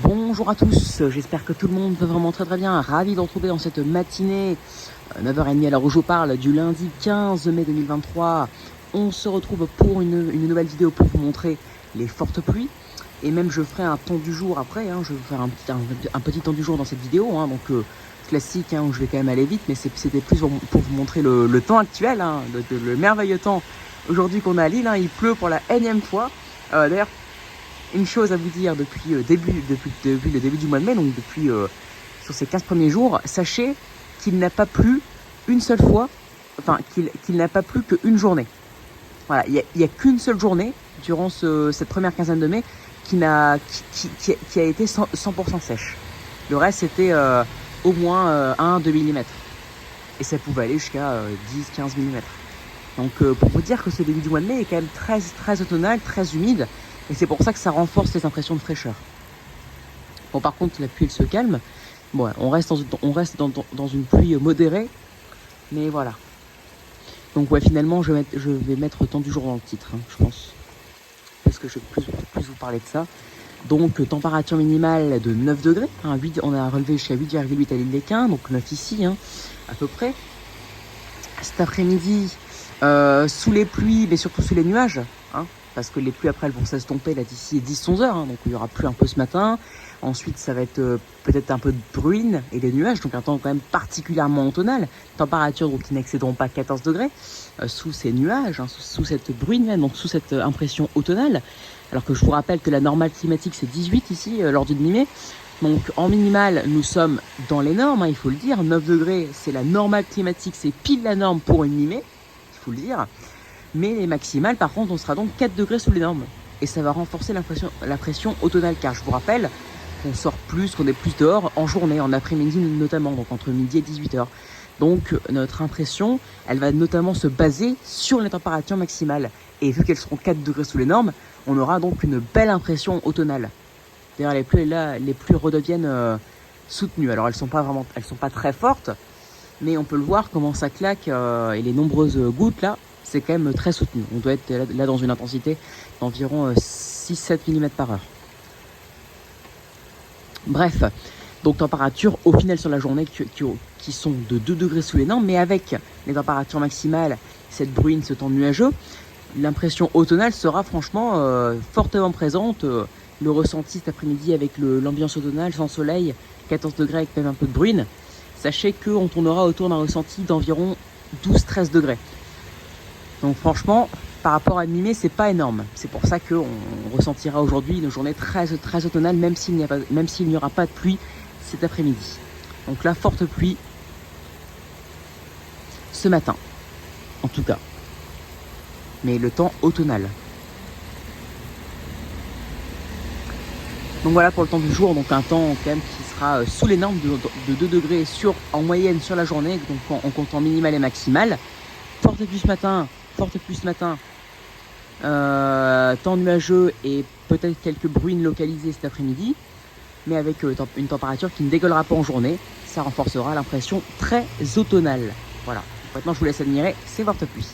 Bonjour à tous, j'espère que tout le monde va vraiment très bien. Ravi de retrouver dans cette matinée, 9h30 à l'heure où je vous parle, du lundi 15 mai 2023. On se retrouve pour une nouvelle vidéo pour vous montrer les fortes pluies. Et même je ferai un temps du jour après, je vais faire un petit temps du jour dans cette vidéo. Donc classique, où je vais quand même aller vite, mais c'était plus pour vous montrer le temps actuel, le merveilleux temps aujourd'hui qu'on a à Lille. Il pleut pour la énième fois. D'ailleurs, une chose à vous dire depuis le début du mois de mai, donc depuis sur ces 15 premiers jours, sachez qu'il n'a pas plu une seule fois, enfin qu'il n'a pas plu qu'une journée. Voilà, il n'y a qu'une seule journée durant cette première quinzaine de mai qui a été 100% sèche. Le reste c'était au moins 1-2 mm. Et ça pouvait aller jusqu'à 10-15 mm. Donc pour vous dire que ce début du mois de mai est quand même très automnal, très humide. Et c'est pour ça que ça renforce les impressions de fraîcheur. Bon, par contre, la pluie, elle se calme. Bon, on reste dans une pluie modérée. Mais voilà. Donc ouais, finalement, je vais mettre temps du jour dans le titre, je pense. Parce que je vais plus vous parler de ça. Donc, température minimale de 9 degrés. On a relevé jusqu'à 8,8 à l'Île-des-Quins. Donc 9 ici, à peu près. Cet après-midi, sous les pluies, mais surtout sous les nuages. Parce que les pluies après elles vont s'estomper là d'ici 10-11 heures, donc il y aura plus un peu ce matin. Ensuite ça va être peut-être un peu de bruine et des nuages, donc un temps quand même particulièrement automnal. Températures donc qui n'excéderont pas 14 degrés sous ces nuages, sous cette bruine même, donc sous cette impression automnale. Alors que je vous rappelle que la normale climatique c'est 18 ici lors du demi-mai. Donc en minimale nous sommes dans les normes, il faut le dire. 9 degrés c'est la normale climatique, c'est pile la norme pour une mi-mai, il faut le dire. Mais les maximales, par contre, on sera donc 4 degrés sous les normes. Et ça va renforcer la pression automnale, car je vous rappelle qu'on qu'on est plus dehors en journée, en après-midi notamment, donc entre midi et 18h. Donc notre impression, elle va notamment se baser sur les températures maximales. Et vu qu'elles seront 4 degrés sous les normes, on aura donc une belle impression automnale. D'ailleurs, les pluies redeviennent soutenues. Alors elles sont pas très fortes, mais on peut le voir comment ça claque et les nombreuses gouttes là. C'est quand même très soutenu. On doit être là dans une intensité d'environ 6-7 mm par heure. Bref, donc températures au final sur la journée qui sont de 2 degrés sous les normes, mais avec les températures maximales, cette bruine, ce temps nuageux, l'impression automnale sera franchement fortement présente. Le ressenti cet après-midi avec l'ambiance automnale, sans soleil, 14 degrés avec même un peu de bruine. Sachez qu'on tournera autour d'un ressenti d'environ 12-13 degrés. Donc franchement, par rapport à mi-mai, c'est pas énorme. C'est pour ça qu'on ressentira aujourd'hui une journée très automnale, même s'il n'y aura pas de pluie cet après-midi. Donc la forte pluie ce matin, en tout cas. Mais le temps automnal. Donc voilà pour le temps du jour, donc un temps quand même qui sera sous les normes de 2 degrés en moyenne sur la journée, donc en comptant minimal et maximal. Forte pluie ce matin, temps nuageux et peut-être quelques bruines localisées cet après-midi, mais avec une température qui ne dégueulera pas en journée. Ça renforcera l'impression très automnale. Voilà, maintenant je vous laisse admirer ces fortes pluies.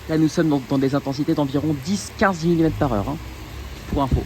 Là nous sommes dans des intensités d'environ 10-15 mm par heure, pour info.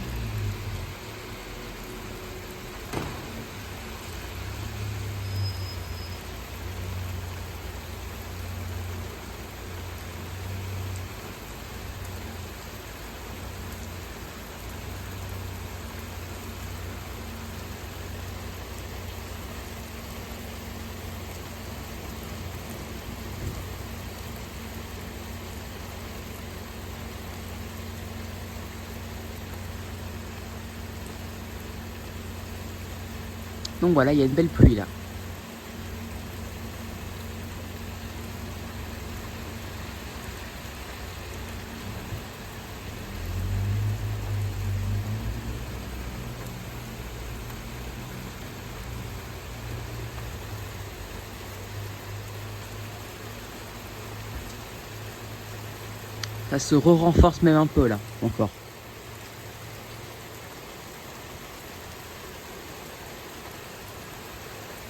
Donc voilà, il y a une belle pluie là. Ça se renforce même un peu là, encore.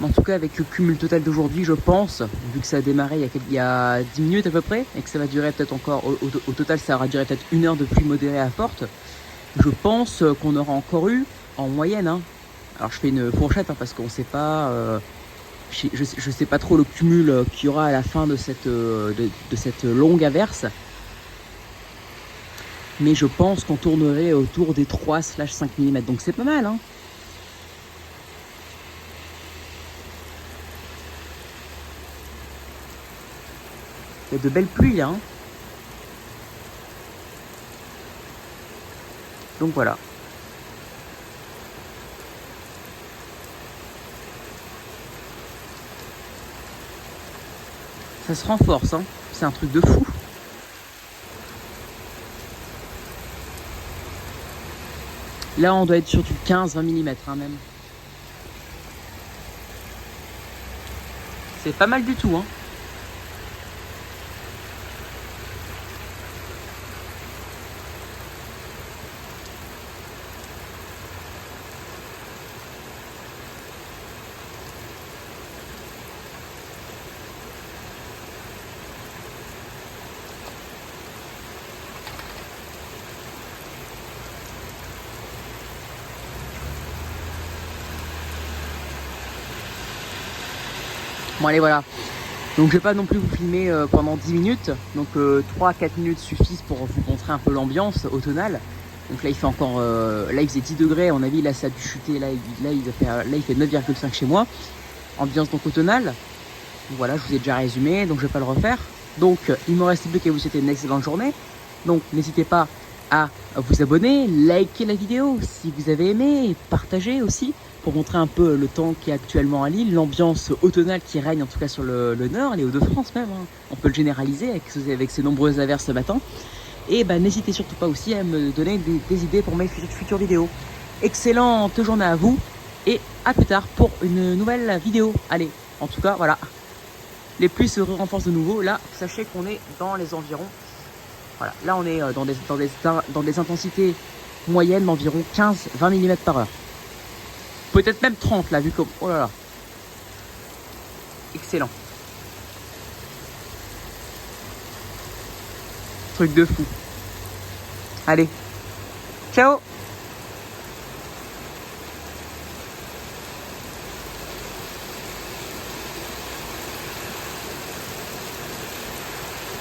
En tout cas, avec le cumul total d'aujourd'hui, je pense, vu que ça a démarré il y a 10 minutes à peu près, et que ça va durer peut-être encore, au total, ça aura duré peut-être 1 heure de pluie modérée à forte, je pense qu'on aura encore eu en moyenne, hein. Alors je fais une fourchette, hein, parce qu'on sait pas, je sais pas trop le cumul qu'il y aura à la fin de cette longue averse. Mais je pense qu'on tournerait autour des 3/5 mm, donc c'est pas mal, hein. Il y a de belles pluies, hein. Donc voilà. Ça se renforce, hein. C'est un truc de fou. Là, on doit être sur du 15-20 mm, hein, même. C'est pas mal du tout, hein. Bon allez, voilà. Donc je vais pas non plus vous filmer pendant 10 minutes. Donc 3-4 minutes suffisent pour vous montrer un peu l'ambiance automnale. Donc là il fait encore, là il faisait 10 degrés à mon avis, là ça a dû chuter, là il fait 9,5 chez moi. Ambiance donc automnale. Donc voilà, je vous ai déjà résumé, donc je vais pas le refaire. Donc il me reste plus qu'à vous souhaiter une excellente journée. Donc n'hésitez pas à vous abonner, liker la vidéo si vous avez aimé, et partager aussi pour montrer un peu le temps qui est actuellement à Lille, l'ambiance automnale qui règne en tout cas sur le nord, les Hauts-de-France même, hein. On peut le généraliser avec ces nombreuses averses ce matin. Et bah, n'hésitez surtout pas aussi à me donner des idées pour mes futures vidéos. Excellente journée à vous et à plus tard pour une nouvelle vidéo. Allez, en tout cas voilà, les pluies se renforcent de nouveau. Là, sachez qu'on est dans les environs. Voilà, là on est dans des intensités moyennes d'environ 15-20 mm par heure. Peut-être même 30 là, vu comme... Oh là là. Excellent. Truc de fou. Allez. Ciao.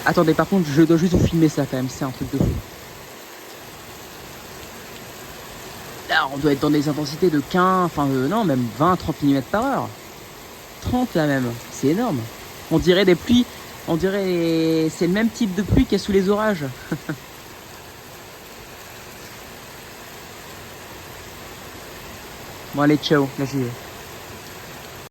Attendez, par contre, je dois juste vous filmer ça quand même, c'est un truc de fou. Là, on doit être dans des intensités de 15, enfin non, même 20-30 mm par heure. 30 là même, c'est énorme. On dirait des pluies, on dirait c'est le même type de pluie qu'il y a sous les orages. Bon allez, ciao, là j'y vais.